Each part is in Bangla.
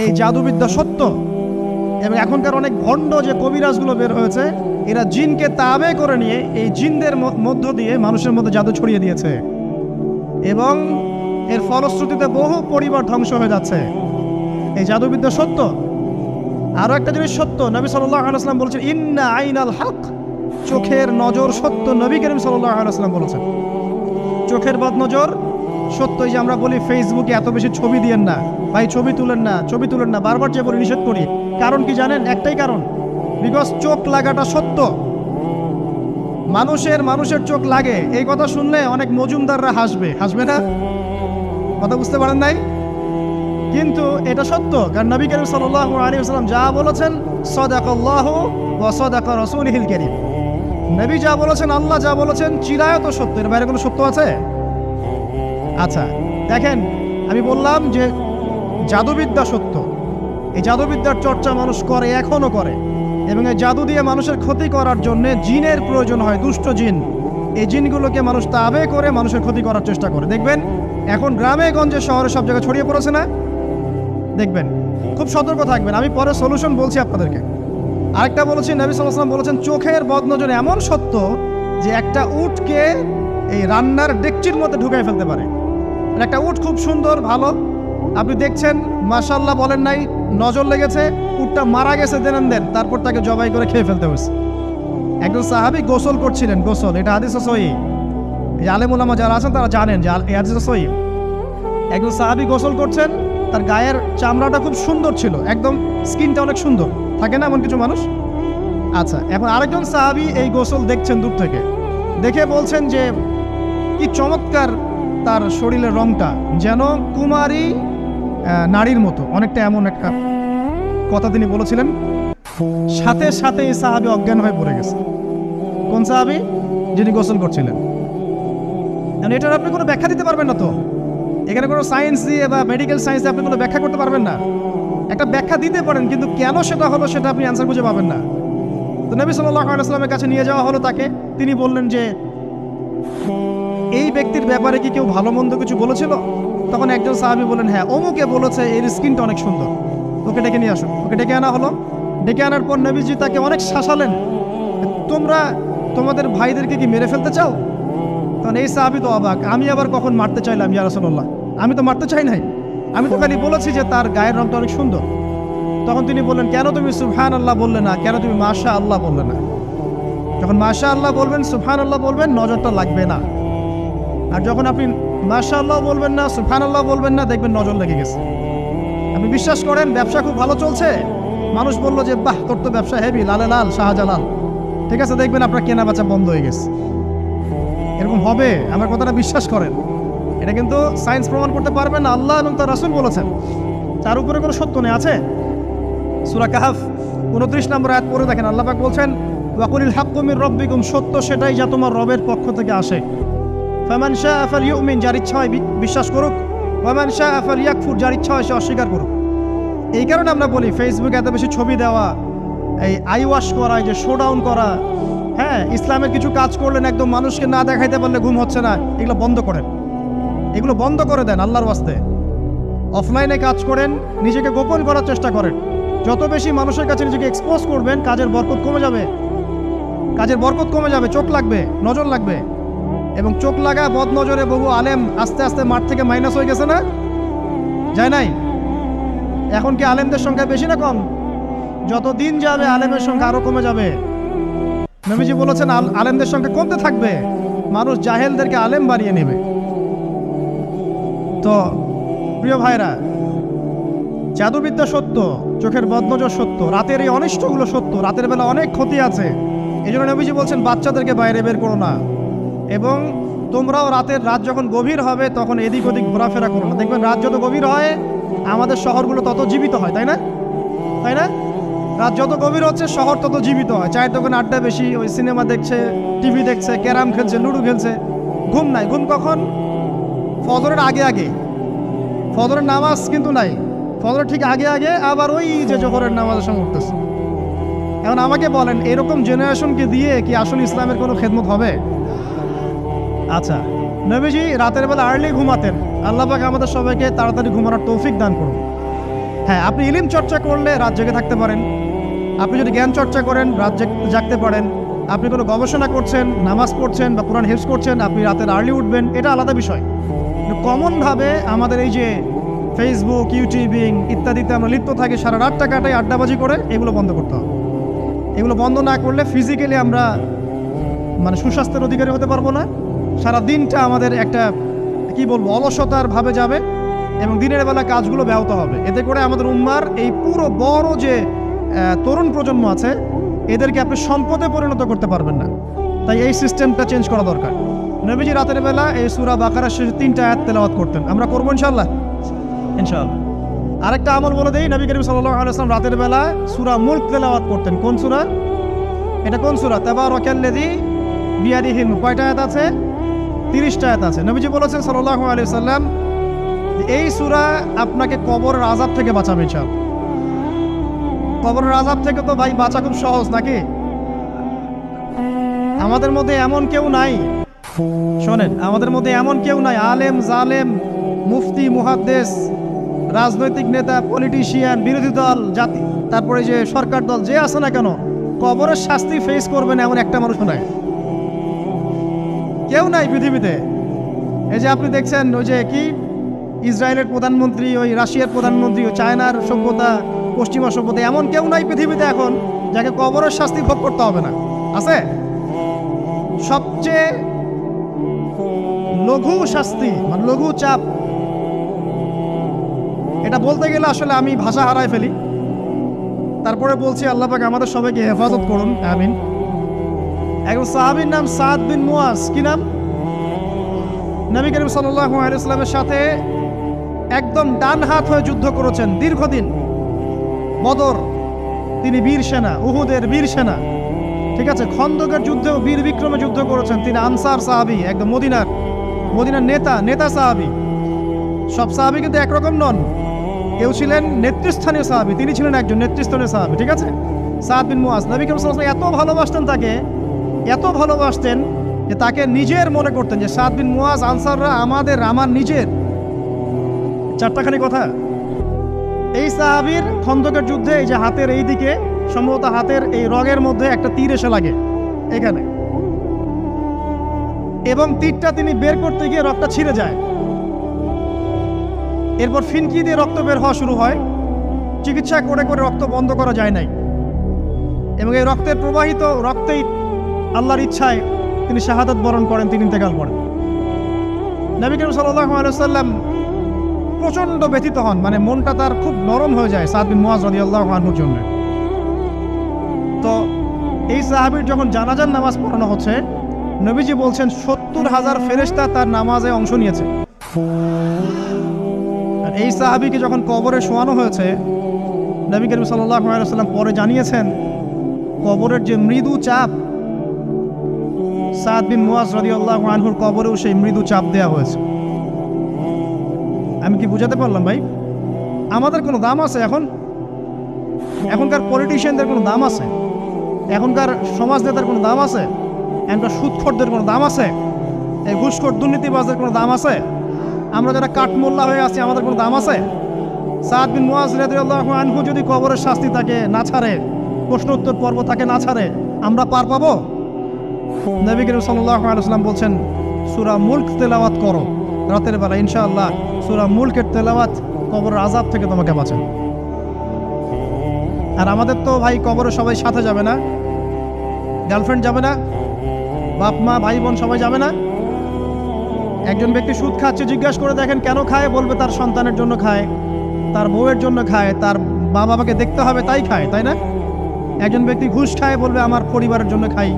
এই জাদুবিদ্যা সত্য। এবং এখনকার অনেক ভণ্ড যে কবিরাজগুলো বের হয়েছে, এরা জিনকে তাবে করে নিয়ে এই জিনদের মধ্য দিয়ে মানুষের মধ্যে জাদু ছড়িয়ে দিয়েছে, এবং এর ফলশ্রুতিতে বহু পরিবার ধ্বংস হয়ে যাচ্ছে। এই জাদুবিদ্যা সত্য। আরো একটা জিনিস সত্য, নবী সাল্লাল্লাহু আলাইহি ওয়াসাল্লাম বলেছেন ইন্না আইনাল হক, চোখের নজর সত্য। নবী করিম সাল্লাল্লাহু আলাইহি ওয়াসাল্লাম বলেছেন চোখের বদনজর সত্য। এই যে আমরা বলি ফেসবুকে এত বেশি ছবি দিয়েন না ভাই, ছবি তুলেন না, ছবি তুলেন না, বারবার যে বলি নিষেধ করি। কারণ কি জানেন? একটাই কারণ, বিকজ চোখ লাগাটা সত্য। মানুষের চোখ লাগে, এই কথা শুনলে অনেক মজুমদাররা হাসবে না? কথা বুঝতে পারেন নাই? কিন্তু এটা সত্য, কারণ নবী করিম সাল্লাল্লাহু আলাইহি ওয়াসাল্লাম যা বলেছেন সাদাকাল্লাহু ওয়া সাদাকা রাসূলুহুল কারীম। নবী যা বলেছেন, আল্লাহ যা বলেছেন চিরায়ত সত্য, এর বাইরে কোনো সত্য আছে? আচ্ছা দেখেন, আমি বললাম যে জাদুবিদ্যা সত্য। এই জাদুবিদ্যার চর্চা মানুষ করে, এখনো করে, এবং এই জাদু দিয়ে মানুষের ক্ষতি করার জন্য জিনের প্রয়োজন হয়, দুষ্ট জিন। এই জিনগুলোকে মানুষ তাবে করে মানুষের ক্ষতি করার চেষ্টা করে। দেখবেন এখন গ্রামে গঞ্জে শহরে সব জায়গায় ছড়িয়ে পড়েছে না? দেখবেন, খুব সতর্ক থাকবেন। আমি পরে সলিউশন বলছি আপনাদেরকে। আরেকটা বলেছি, নবী সাল্লাল্লাহু আলাইহি ওয়াসাল্লাম বলেছেন চোখের বদনজর এমন সত্য যে একটা উটকে এই রান্নার ডেকচির মধ্যে ঢুকাই ফেলতে পারে। একটা উট খুব সুন্দর, ভালো, আপনি দেখছেন মাশাআল্লাহ বলেন নাই, নজর লেগেছে, উটটা মারা গেছে দেন, তারপর তাকে জবাই করে খেয়ে ফেলতে হয়েছে। একজন সাহাবী গোসল করছিলেন, গোসল, এটা হাদিস সহিহ। এই আলেম ওলামা যারা আছেন তারা জানেন যে এই হাদিস সহিহ। একজন সাহাবী গোসল করছেন, তার গায়ের চামড়াটা খুব সুন্দর ছিল, একদম স্কিনটা অনেক সুন্দর থাকে না এমন কিছু মানুষ? আচ্ছা, এখন আরেকজন সাহাবী এই গোসল দেখছেন দূর থেকে, দেখে বলছেন যে কি চমৎকার তার শরীরের রংটা, যেন কুমারী নারীর মতো, অনেকটা এমন একটা কথা তিনি বলেছিলেন। সাথে সাথে এই সাহাবী অজ্ঞান হয়ে পড়ে গেছে। কোন সাহাবী? যিনি গোসল করছিলেন। এটার আপনি কোনো ব্যাখ্যা দিতে পারবেন না তো, এখানে কোনো সায়েন্স দিয়ে বা মেডিকেল সায়েন্স দিয়ে আপনি কোনো ব্যাখ্যা করতে পারবেন না। একটা ব্যাখ্যা দিতে পারেন, কিন্তু কেন সেটা হলো সেটা আপনি অ্যান্সার খুঁজে পাবেন না। তো নবী সাল্লাল্লাহু আলাইহি ওয়াসাল্লামের কাছে নিয়ে যাওয়া হলো তাকে। তিনি বললেন যে এই ব্যক্তির ব্যাপারে কি কেউ ভালো মন্দ কিছু বলেছিল? তখন একজন সাহাবী বললেন হ্যাঁ, অমুকে বলেছে এর স্কিনটা অনেক সুন্দর, ওকে ডেকে নিয়ে আসুন। ওকে ডেকে আনা হলো। ডেকে আনার পর নবীজি তাকে অনেক শাসালেন, তোমরা তোমাদের ভাইদেরকে কি মেরে ফেলতে চাও? তখন এই সাহাবী তো অবাক, আমি আবার কখন মারতে চাইলাম ইয়া রাসূলুল্লাহ? আমি তো মারতে চাই নাই, আমি তো খালি বলেছি যে তার গায়ের রংটা অনেক সুন্দর। তখন তিনি বললেন কেন তুমি সুবহানাল্লাহ বললে না, কেন তুমি মাশাআল্লাহ বললে না? যখন মাশাআল্লাহ বলবেন, সুবহানাল্লাহ বলবেন, নজরটা লাগবে না। আর যখন আপনি মাশাআল্লাহ বলবেন না, সুবহানাল্লাহ বলবেন না, দেখবেন নজর লেগে গেছে। আপনি বিশ্বাস করেন ব্যবসা খুব ভালো চলছে, মানুষ বললো যে বাহ তোর তো ব্যবসা হেভি, লালে লাল শাহজালাল, ঠিক আছে, দেখবেন আপনার কেনা বেচা বন্ধ হয়ে গেছে। এরকম হবে, আমার কথাটা বিশ্বাস করেন। এটা কিন্তু সায়েন্স প্রমাণ করতে পারবে না, আল্লাহ এবং তার রাসূল বলেছেন, তার উপরে কোনো সত্য নেই। আছে সূরা কাহফ 29 নম্বর আয়াত পড়ে দেখেন, আল্লাহ পাক বলছেন ওয়াকুলিল হাক্কু মির রাব্বিকুম, সত্য সেটাই যা তোমার রবের পক্ষ থেকে আসে। ফামান শাআ ফালইউমিন, যার ইচ্ছা হয় বিশ্বাস করুক, ওয়ামান শাআ ফালইয়াকফুর, যার ইচ্ছা হয় সে অস্বীকার করুক। এই কারণে আমরা বলি ফেসবুকে এত বেশি ছবি দেওয়া, এই আই ওয়াশ করা, এই যে শোডাউন করা, হ্যাঁ, ইসলামের কিছু কাজ করলেন একদম মানুষকে না দেখাইতে পারলে ঘুম হচ্ছে না, এগুলো বন্ধ করেন, এগুলো বন্ধ করে দেন আল্লাহর ওয়াস্তে। অফলাইনে কাজ করেন, নিজেকে গোপন করার চেষ্টা করেন। যত বেশি মানুষের কাছে নিজেকে এক্সপোজ করবেন, কাজের বরকত কমে যাবে, কাজের বরকত কমে যাবে, চোখ লাগবে, নজর লাগবে। এবং চোখ লাগা বদ নজরে বহু আলেম আস্তে আস্তে মাঠ থেকে মাইনাস হয়ে গেছে না? যায় নাই? এখন কি আলেমদের সংখ্যা বেশি না কম? যত দিন যাবে আলেমের সংখ্যা আরো কমে যাবে। নবীজি বলেছেন আলেমদের সংখ্যা কমতে থাকবে, মানুষ জাহেলদেরকে আলেম বানিয়ে নেবে। তো প্রিয় ভাইরা, জাদুবিদ্যা সত্য, চোখের বদনজর সত্য, রাতের এই অনিষ্টগুলো সত্য, রাতের বেলা অনেক ক্ষতি আছে। এই জন্য নবীজি বলছেন বাচ্চাদেরকে বাইরে বের করো না, এবং তোমরাও রাত যখন গভীর হবে তখন এদিক ওদিক ঘোরাফেরা করো না। দেখবেন রাত যত গভীর হয় আমাদের শহরগুলো তত জীবিত হয়, তাই না? তাই না? রাত যত গভীর হচ্ছে শহর তত জীবিত হয়। চায়ের দোকানে আড্ডা বেশি, ওই সিনেমা দেখছে, টিভি দেখছে, ক্যারাম খেলছে, লুডো খেলছে, ঘুম নাই। ঘুম কখন? ফজরের আগে আগে। ফজরের নামাজ কিন্তু নাই, ফজরের ঠিক আগে আগে, আবার ওই যে জোহরের নামাজের সময় উঠতেছে। এখন আমাকে বলেন, এরকম জেনারেশনকে দিয়ে কি আসলে ইসলামের কোনো খেদমত হবে? আচ্ছা, নবীজি রাতের বেলা আর্লি ঘুমাতেন, আল্লাহ পাক আমাদের সবাইকে তাড়াতাড়ি ঘুমানোর তৌফিক দান করুন। হ্যাঁ, আপনি ইলম চর্চা করলে রাত জেগে থাকতে পারেন, আপনি যদি জ্ঞান চর্চা করেন রাত জাগতে পারেন, আপনি কোনো গবেষণা করছেন, নামাজ পড়ছেন বা কোরআন হেফজ করছেন, আপনি রাতের আর্লি উঠবেন, এটা আলাদা বিষয়। কিন্তু কমনভাবে আমাদের এই যে ফেসবুক, ইউটিউবিং ইত্যাদিতে আমরা লিপ্ত থাকি, সারা রাতটা কাটাই আড্ডাবাজি করে, এগুলো বন্ধ করতে হবে। এগুলো বন্ধ না করলে ফিজিক্যালি আমরা মানে সুস্বাস্থ্যের অধিকারী হতে পারবো না। সারা দিনটা আমাদের একটা কি বলবো অলসতার ভাবে যাবে এবং দিনের বেলা কাজগুলো ব্যাহত হবে। এতে করে আমাদের উম্মার এই পুরো বড় যে তরুণ প্রজন্ম আছে এদেরকে আপনি সম্পদে পরিণত করতে পারবেন না। তাই এই সিস্টেমটা চেঞ্জ করা দরকার। নবীজি রাতের বেলা এই সূরা বাকারার শেষে 3টা আয়াত তেলাওয়াত করতেন, আমরা করবো ইনশাআল্লাহ। ইনশাআল্লাহ। আরেকটা আমল বলে দেই, নবী করিম সাল্লাল্লাহু আলাইহি ওয়াসাল্লাম রাতের বেলা সূরা মুলক তেলাওয়াত করতেন। কোন সূরা এটা? কোন সূরা? তাবারাকাল্লাযী বিয়াদিহিল মুলক। কয়টা আয়াত আছে? 30টা আয়াত আছে। নবীজি বলেছেন সাল্লাল্লাহু আলাইহি ওয়াসাল্লাম এই সূরা আপনাকে কবরের আযাব থেকে বাঁচাবে ইনশাআল্লাহ। কবরের আযাব থেকে তো ভাই বাঁচা খুব সহজ নাকি? আমাদের মধ্যে এমন কেউ নাই, শোনেন, আমাদের মধ্যে এমন কেউ নাই আলেম জালেম মুফতি মুহাদ্দিস রাজনৈতিক নেতা পলিটিশিয়ান বিরোধী দল জাতি তারপরে যে সরকার দল যে আছে না কেন কবরের শাস্তি ফেস করবে না এমন একটা মানুষ নাই, কেউ নাই পৃথিবীতে। এই যে আপনি দেখছেন ওই যে কি ইসরায়েলের প্রধানমন্ত্রী, ওই রাশিয়ার প্রধানমন্ত্রী, ওই চায়নার সভ্যতা, পশ্চিমা সভ্যতা, এমন কেউ নাই পৃথিবীতে এখন যাকে কবরের শাস্তি ভোগ করতে হবে না। আছে? সবচেয়ে লঘু শাস্তি মানে লঘু চাপ, এটা বলতে গেলে আসলে আমি ভাষা হারায় ফেলি। তারপরে বলছি আল্লাহ পাক আমাদের সবাইকে হেফাজত করুন, আমিন। একজন সাহাবীর নাম সাদ বিন মুয়াজ। কি নাম? নবী করিম সাল্লাল্লাহু আলাইহি ওয়াসাল্লামের সাথে একদম ডান হাত হয়ে যুদ্ধ করেছেন দীর্ঘদিন। বদর তিনি বীর সেনা, উহুদের বীর সেনা, ঠিক আছে। খন্দকের যুদ্ধেও বীর বিক্রমে যুদ্ধ করেছেন। তিনি আনসার সাহাবী, একদম মদিনার নেতা সাহাবী। সব সাহাবী কিন্তু একরকম নন, কেউ ছিলেন নেতৃস্থানীয় সাহাবী, তিনি ছিলেন একজন নেতৃস্থানীয় সাহাবী, ঠিক আছে। সাদ বিন মুয়াজ নবী করিম সাল্লাল্লাহু আলাইহি ওয়াসাল্লাম এত ভালোবাসতেন তাকে, এত ভালোবাসতেন যে তাকে নিজের মনে করতেন যে সাদ বিন মুয়াজ আনসাররা আমার নিজের। চারটাখানি কথা। এই সাহাবীর খন্দকের যুদ্ধে এই যে হাতের এই দিকে সম্ভবত হাতের এই রগের মধ্যে একটা তীর এসে লাগে এখানে, এবং তীরটা তিনি বের করতে গিয়ে রক্তটা ছিঁড়ে যায়। এরপর ফিনকি দিয়ে রক্ত বের হওয়া শুরু হয়। চিকিৎসা করে করে রক্ত বন্ধ করা যায় নাই, এবং এই রক্তের প্রবাহিত রক্তেই আল্লাহর ইচ্ছায় তিনি শাহাদাত বরণ করেন, তিনি ইন্তেকাল করেন। নবী করিম সাল্লাল্লাহু আলাইহি ওয়াসাল্লাম প্রচণ্ড ব্যথিত হন, মানে মনটা তার খুব নরম হয়ে যায় সাদ বিন মুয়াজ রাদিয়াল্লাহু আনহুর জন্য। তো এই সাহাবীর যখন জানাজার নামাজ পড়ানো হচ্ছে, নবীজি বলছেন 70,000 ফেরেশতা তার নামাজে অংশ নিয়েছে। আর এই সাহাবীকে যখন কবরে শোয়ানো হয়েছে, নবী করিম সাল্লাল্লাহু আলাইহি ওয়াসাল্লাম পরে জানিয়েছেন কবরের যে মৃদু চাপ, সাদ বিন মুয়াজ রাদিয়াল্লাহু আনহুর কবরেও সেই মৃদু চাপ দেওয়া হয়েছে। আমি কি বুঝাতে পারলাম ভাই? আমাদের কোনো দাম আছে এখনকার পলিটিশিয়ানদের কোনো দাম আছে? এখনকার সমাজ নেতার কোনো দাম আছে? এখনকার সুদখোরদের কোনো দাম আছে? এই ঘুষখোর দুর্নীতিবাজদের কোনো দাম আছে? আমরা যারা কাঠমোল্লা হয়ে আছি আমাদের কোনো দাম আছে? সাদ বিন মুয়াজ রাদিয়াল্লাহু আনহু যদি কবরের শাস্তি তাকে না ছাড়ে, প্রশ্ন উত্তর পর্ব তাকে না ছাড়ে, আমরা পার পাবো? নবী করিম সাল্লাল্লাহু আলাইহি ওয়াসাল্লাম বলছেন সূরা মুলক তেলাওয়াত করো রাতের বেলা, ইনশাআল্লাহ সূরা মুলকের তেলাওয়াত কবরের আযাব থেকে তোমাকে বাঁচাবে। আর আমাদের তো ভাই কবরে সবাই সাথে যাবে না, গার্লফ্রেন্ড যাবে না, বাপ মা ভাই বোন সবাই যাবে না। একজন ব্যক্তি সুদ খাচ্ছে, জিজ্ঞাসা করে দেখেন কেন খায়, বলবে তার সন্তানের জন্য খায়, তার বউয়ের জন্য খায়, তার মা বাবাকে দেখতে হবে তাই খায়, তাই না? একজন ব্যক্তি ঘুষ খায়, বলবে আমার পরিবারের জন্য খাই।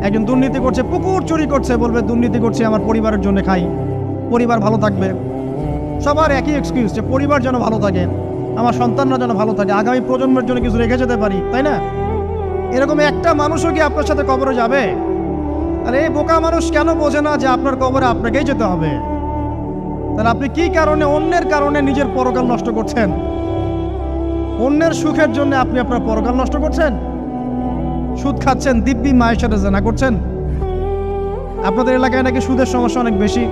একজন দুর্নীতি করছে, পুকুর চুরি করছে, বলবে দুর্নীতি করছে আমার পরিবারের জন্য খাই, পরিবার ভালো থাকবে। সবার একই এক্সকিউজ যে পরিবার যেন ভালো থাকে, আমার সন্তানরা যেন ভালো থাকে, আগামী প্রজন্মের জন্য কিছু রেখে যেতে পারি, তাই না? এরকম একটা মানুষও কি আপনার সাথে কবরে যাবে? আর এই বোকা মানুষ কেন বোঝে না যে আপনার কবরে আপনাকেই যেতে হবে? তাহলে আপনি কি কারণে অন্যের কারণে নিজের পরকাল নষ্ট করছেন? অন্যের সুখের জন্য আপনি আপনার পরকাল নষ্ট করছেন। সুদ খাচ্ছেন, দিব্যি মায়ের সাথে জেনা করছেন। আপনাদের এলাকায় নাকি সুদের সমস্যা অনেক বেশি।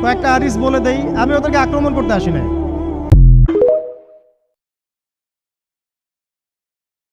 কয়েকটা হাদিস বলে দেই, আমি ওদেরকে আক্রমণ করতে আসি না।